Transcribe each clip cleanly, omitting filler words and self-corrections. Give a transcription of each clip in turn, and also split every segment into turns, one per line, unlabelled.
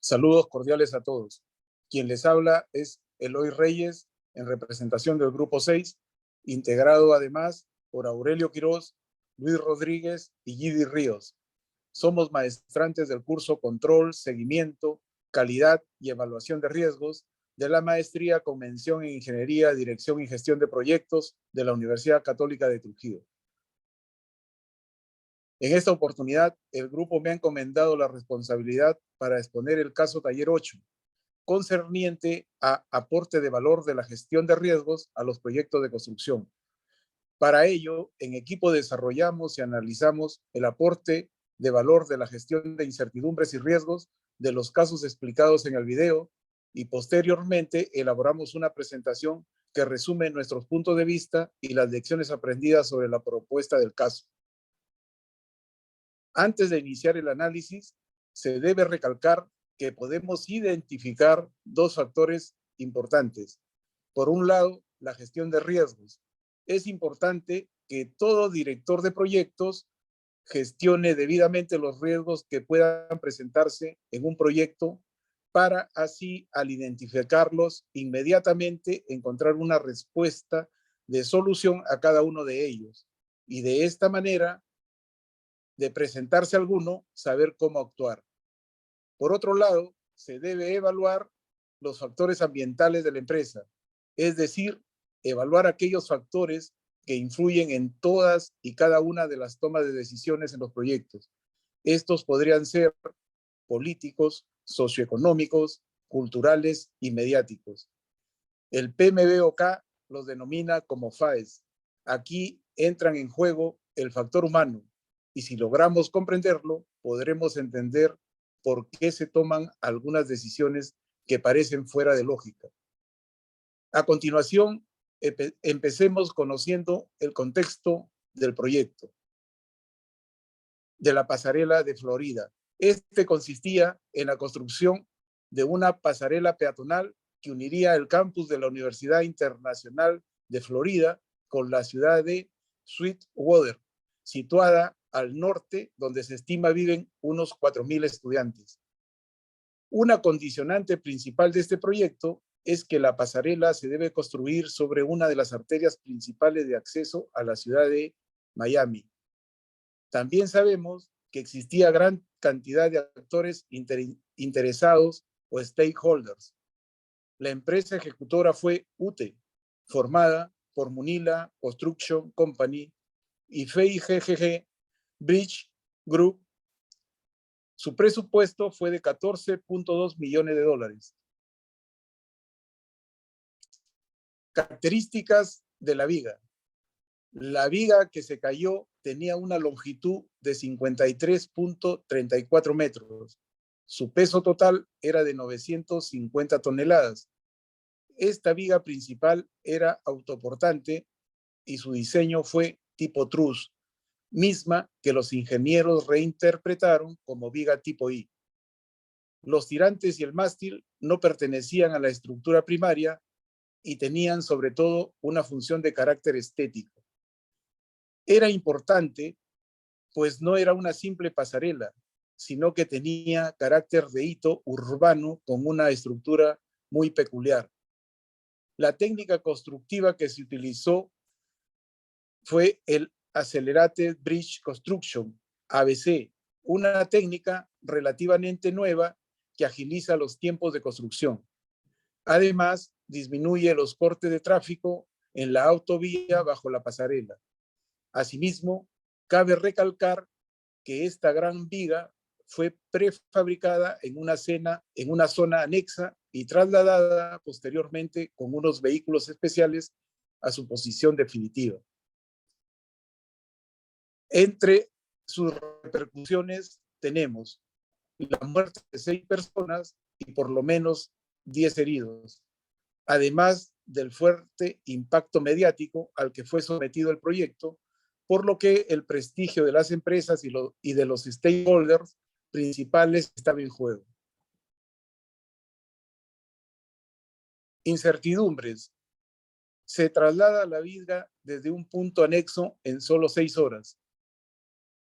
Saludos cordiales a todos. Quien les habla es Eloy Reyes, en representación del Grupo 6, integrado además por Aurelio Quiroz, Luis Rodríguez y Gidi Ríos. Somos maestrantes del curso Control, Seguimiento, Calidad y Evaluación de Riesgos de la Maestría con mención en Ingeniería, Dirección y Gestión de Proyectos de la Universidad Católica de Trujillo. En esta oportunidad, el grupo me ha encomendado la responsabilidad para exponer el caso Taller 8, concerniente a aporte de valor de la gestión de riesgos a los proyectos de construcción. Para ello, en equipo desarrollamos y analizamos el aporte de valor de la gestión de incertidumbres y riesgos de los casos explicados en el video y posteriormente elaboramos una presentación que resume nuestros puntos de vista y las lecciones aprendidas sobre la propuesta del caso. Antes de iniciar el análisis, se debe recalcar que podemos identificar dos factores importantes. Por un lado, la gestión de riesgos. Es importante que todo director de proyectos gestione debidamente los riesgos que puedan presentarse en un proyecto para así, al identificarlos, inmediatamente encontrar una respuesta de solución a cada uno de ellos. Y de esta manera, de presentarse alguno, saber cómo actuar. Por otro lado, se debe evaluar los factores ambientales de la empresa, es decir, evaluar aquellos factores que influyen en todas y cada una de las tomas de decisiones en los proyectos. Estos podrían ser políticos, socioeconómicos, culturales y mediáticos. El PMBOK los denomina como FAES. Aquí entran en juego el factor humano, y si logramos comprenderlo, podremos entender por qué se toman algunas decisiones que parecen fuera de lógica. A continuación, empecemos conociendo el contexto del proyecto de la pasarela de Florida. Este consistía en la construcción de una pasarela peatonal que uniría el campus de la Universidad Internacional de Florida con la ciudad de Sweetwater, situada al norte, donde se estima viven unos 4,000 estudiantes. Una condicionante principal de este proyecto es que la pasarela se debe construir sobre una de las arterias principales de acceso a la ciudad de Miami. También sabemos que existía gran cantidad de actores interesados o stakeholders. La empresa ejecutora fue UTE, formada por Munila Construction Company y FIGGG Bridge Group. Su presupuesto fue de $14.2 millones. Características de la viga. La viga que se cayó tenía una longitud de 53.34 metros. Su peso total era de 950 toneladas. Esta viga principal era autoportante y su diseño fue tipo trus, misma que los ingenieros reinterpretaron como viga tipo I. Los tirantes y el mástil no pertenecían a la estructura primaria y tenían sobre todo una función de carácter estético. Era importante, pues no era una simple pasarela, sino que tenía carácter de hito urbano con una estructura muy peculiar. La técnica constructiva que se utilizó fue el Accelerated Bridge Construction, ABC, una técnica relativamente nueva que agiliza los tiempos de construcción. Además, disminuye los cortes de tráfico en la autovía bajo la pasarela. Asimismo, cabe recalcar que esta gran viga fue prefabricada en una zona anexa y trasladada posteriormente con unos vehículos especiales a su posición definitiva. Entre sus repercusiones tenemos la muerte de 6 personas y por lo menos 10 heridos, además del fuerte impacto mediático al que fue sometido el proyecto, por lo que el prestigio de las empresas y de los stakeholders principales estaba en juego. Incertidumbres. Se traslada la viga desde un punto anexo en solo 6 horas.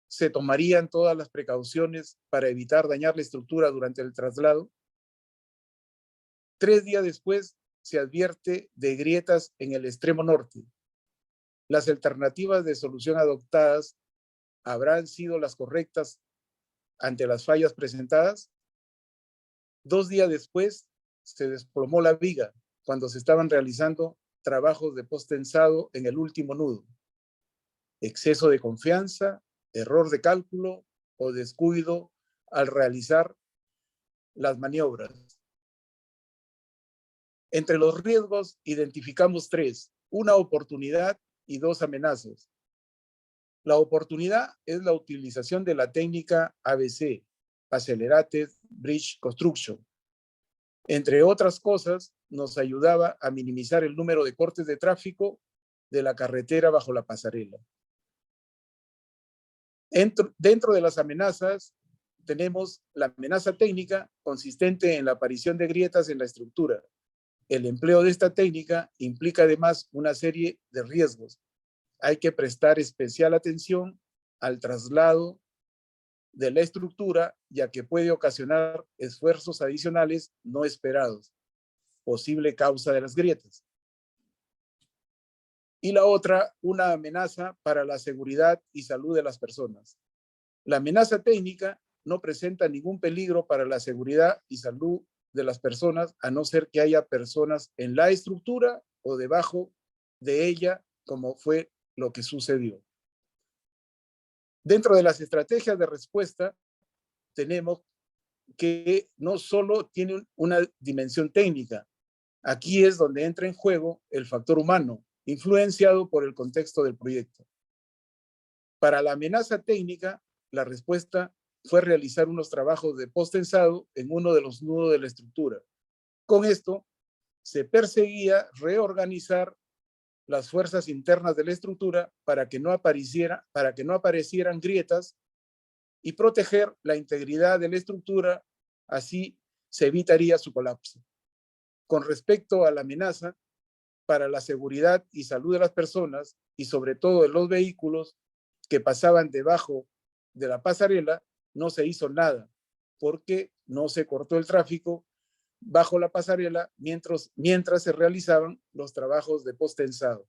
Se tomarían todas las precauciones para evitar dañar la estructura durante el traslado. 3 días después se advierte de grietas en el extremo norte. Las alternativas de solución adoptadas habrán sido las correctas ante las fallas presentadas. 2 días después se desplomó la viga cuando se estaban realizando trabajos de post-tensado en el último nudo. Exceso de confianza, error de cálculo o descuido al realizar las maniobras. Entre los riesgos identificamos 3, una oportunidad y 2 amenazas. La oportunidad es la utilización de la técnica ABC, Accelerated Bridge Construction. Entre otras cosas, nos ayudaba a minimizar el número de cortes de tráfico de la carretera bajo la pasarela. Dentro de las amenazas, tenemos la amenaza técnica consistente en la aparición de grietas en la estructura. El empleo de esta técnica implica además una serie de riesgos. Hay que prestar especial atención al traslado de la estructura, ya que puede ocasionar esfuerzos adicionales no esperados, posible causa de las grietas. Y la otra, una amenaza para la seguridad y salud de las personas. La amenaza técnica no presenta ningún peligro para la seguridad y salud de las personas, a no ser que haya personas en la estructura o debajo de ella, como fue lo que sucedió. Dentro de las estrategias de respuesta, tenemos que no solo tienen una dimensión técnica. Aquí es donde entra en juego el factor humano, influenciado por el contexto del proyecto. Para la amenaza técnica, la respuesta fue realizar unos trabajos de post-tensado en uno de los nudos de la estructura. Con esto, se perseguía reorganizar las fuerzas internas de la estructura para que no aparecieran grietas y proteger la integridad de la estructura, así se evitaría su colapso. Con respecto a la amenaza para la seguridad y salud de las personas y sobre todo de los vehículos que pasaban debajo de la pasarela, no se hizo nada porque no se cortó el tráfico bajo la pasarela mientras se realizaban los trabajos de post-tensado.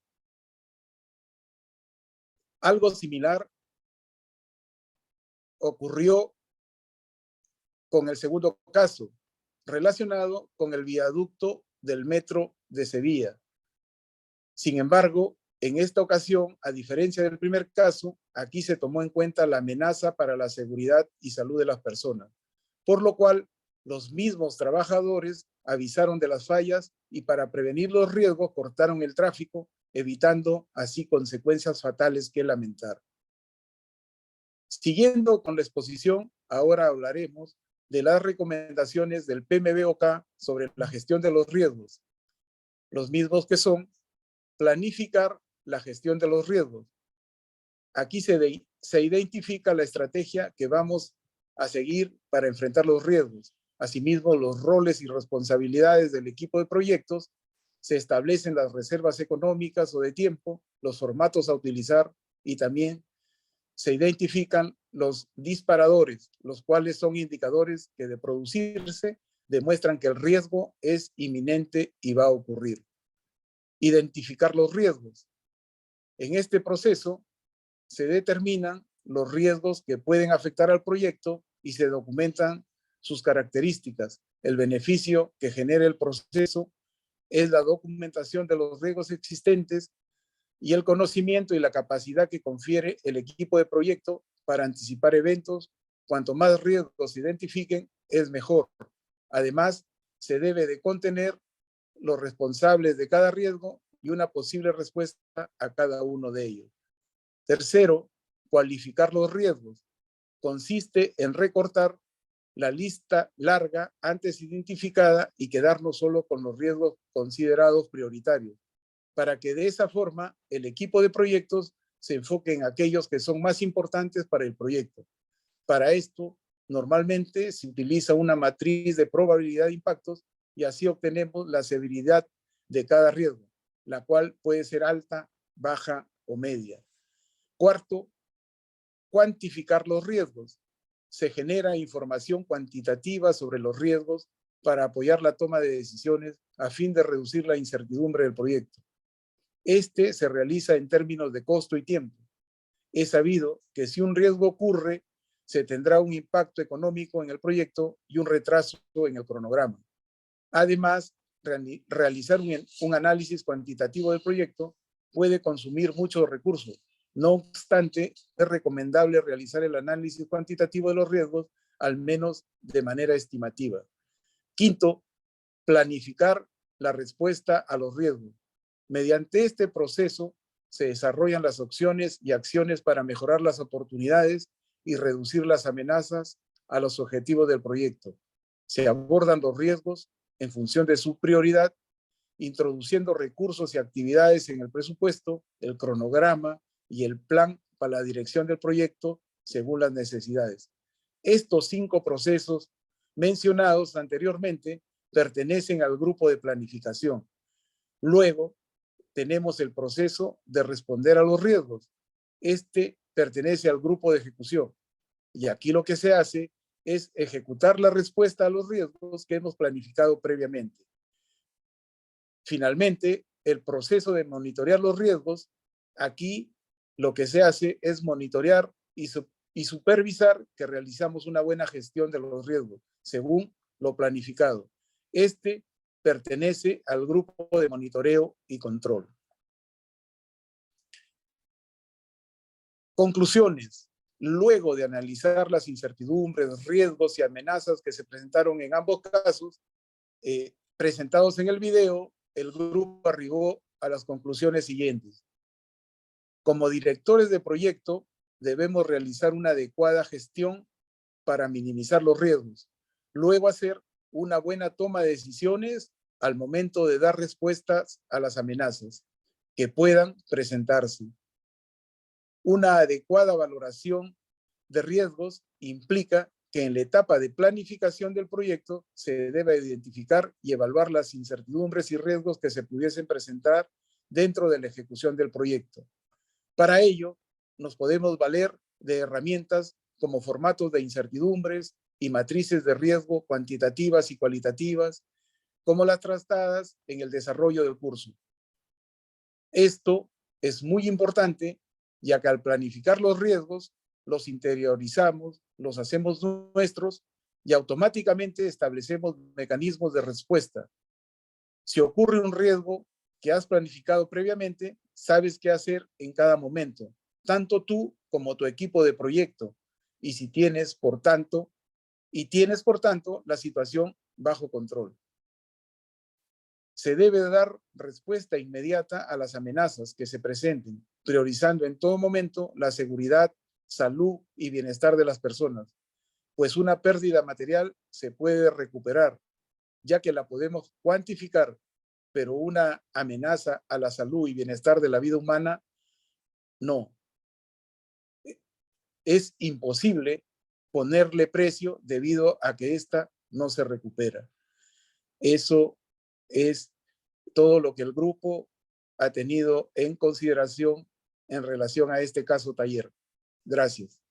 Algo similar ocurrió con el segundo caso, relacionado con el viaducto del metro de Sevilla. Sin embargo, en esta ocasión, a diferencia del primer caso, aquí se tomó en cuenta la amenaza para la seguridad y salud de las personas, por lo cual los mismos trabajadores avisaron de las fallas y para prevenir los riesgos cortaron el tráfico, evitando así consecuencias fatales que lamentar. Siguiendo con la exposición, ahora hablaremos de las recomendaciones del PMBOK sobre la gestión de los riesgos, los mismos que son planificar la gestión de los riesgos. Aquí se identifica la estrategia que vamos a seguir para enfrentar los riesgos. Asimismo, los roles y responsabilidades del equipo de proyectos, se establecen las reservas económicas o de tiempo, los formatos a utilizar y también se identifican los disparadores, los cuales son indicadores que de producirse demuestran que el riesgo es inminente y va a ocurrir. Identificar los riesgos. En este proceso se determinan los riesgos que pueden afectar al proyecto y se documentan sus características. El beneficio que genera el proceso es la documentación de los riesgos existentes y el conocimiento y la capacidad que confiere el equipo de proyecto para anticipar eventos. Cuanto más riesgos se identifiquen, es mejor. Además, se debe de contener los responsables de cada riesgo y una posible respuesta a cada uno de ellos. Tercero, cualificar los riesgos. Consiste en recortar la lista larga antes identificada y quedarnos solo con los riesgos considerados prioritarios, para que de esa forma el equipo de proyectos se enfoque en aquellos que son más importantes para el proyecto. Para esto, normalmente se utiliza una matriz de probabilidad de impactos y así obtenemos la severidad de cada riesgo, la cual puede ser alta, baja o media. Cuarto, cuantificar los riesgos. Se genera información cuantitativa sobre los riesgos para apoyar la toma de decisiones a fin de reducir la incertidumbre del proyecto. Este se realiza en términos de costo y tiempo. Es sabido que si un riesgo ocurre, se tendrá un impacto económico en el proyecto y un retraso en el cronograma. Además, realizar un análisis cuantitativo del proyecto puede consumir muchos recursos. No obstante, es recomendable realizar el análisis cuantitativo de los riesgos, al menos de manera estimativa. Quinto, planificar la respuesta a los riesgos. Mediante este proceso se desarrollan las opciones y acciones para mejorar las oportunidades y reducir las amenazas a los objetivos del proyecto. Se abordan los riesgos en función de su prioridad, introduciendo recursos y actividades en el presupuesto, el cronograma y el plan para la dirección del proyecto según las necesidades. Estos 5 procesos mencionados anteriormente pertenecen al grupo de planificación. Luego, tenemos el proceso de responder a los riesgos. Este pertenece al grupo de ejecución. Y aquí lo que se hace es ejecutar la respuesta a los riesgos que hemos planificado previamente. Finalmente, el proceso de monitorear los riesgos, aquí lo que se hace es monitorear y supervisar que realizamos una buena gestión de los riesgos, según lo planificado. Este pertenece al grupo de monitoreo y control. Conclusiones. Luego de analizar las incertidumbres, riesgos y amenazas que se presentaron en ambos casos, presentados en el video, el grupo arribó a las conclusiones siguientes. Como directores de proyecto, debemos realizar una adecuada gestión para minimizar los riesgos. Luego hacer una buena toma de decisiones al momento de dar respuestas a las amenazas que puedan presentarse. Una adecuada valoración de riesgos implica que en la etapa de planificación del proyecto se debe identificar y evaluar las incertidumbres y riesgos que se pudiesen presentar dentro de la ejecución del proyecto. Para ello, nos podemos valer de herramientas como formatos de incertidumbres y matrices de riesgo cuantitativas y cualitativas, como las tratadas en el desarrollo del curso. Esto es muy importante, ya que al planificar los riesgos, los interiorizamos, los hacemos nuestros y automáticamente establecemos mecanismos de respuesta. Si ocurre un riesgo que has planificado previamente, sabes qué hacer en cada momento, tanto tú como tu equipo de proyecto, y si tienes, por tanto, la situación bajo control. Se debe dar respuesta inmediata a las amenazas que se presenten, priorizando en todo momento la seguridad, salud y bienestar de las personas, pues una pérdida material se puede recuperar, ya que la podemos cuantificar, pero una amenaza a la salud y bienestar de la vida humana, no. Es imposible ponerle precio debido a que ésta no se recupera. Eso es todo lo que el grupo ha tenido en consideración en relación a este caso taller. Gracias.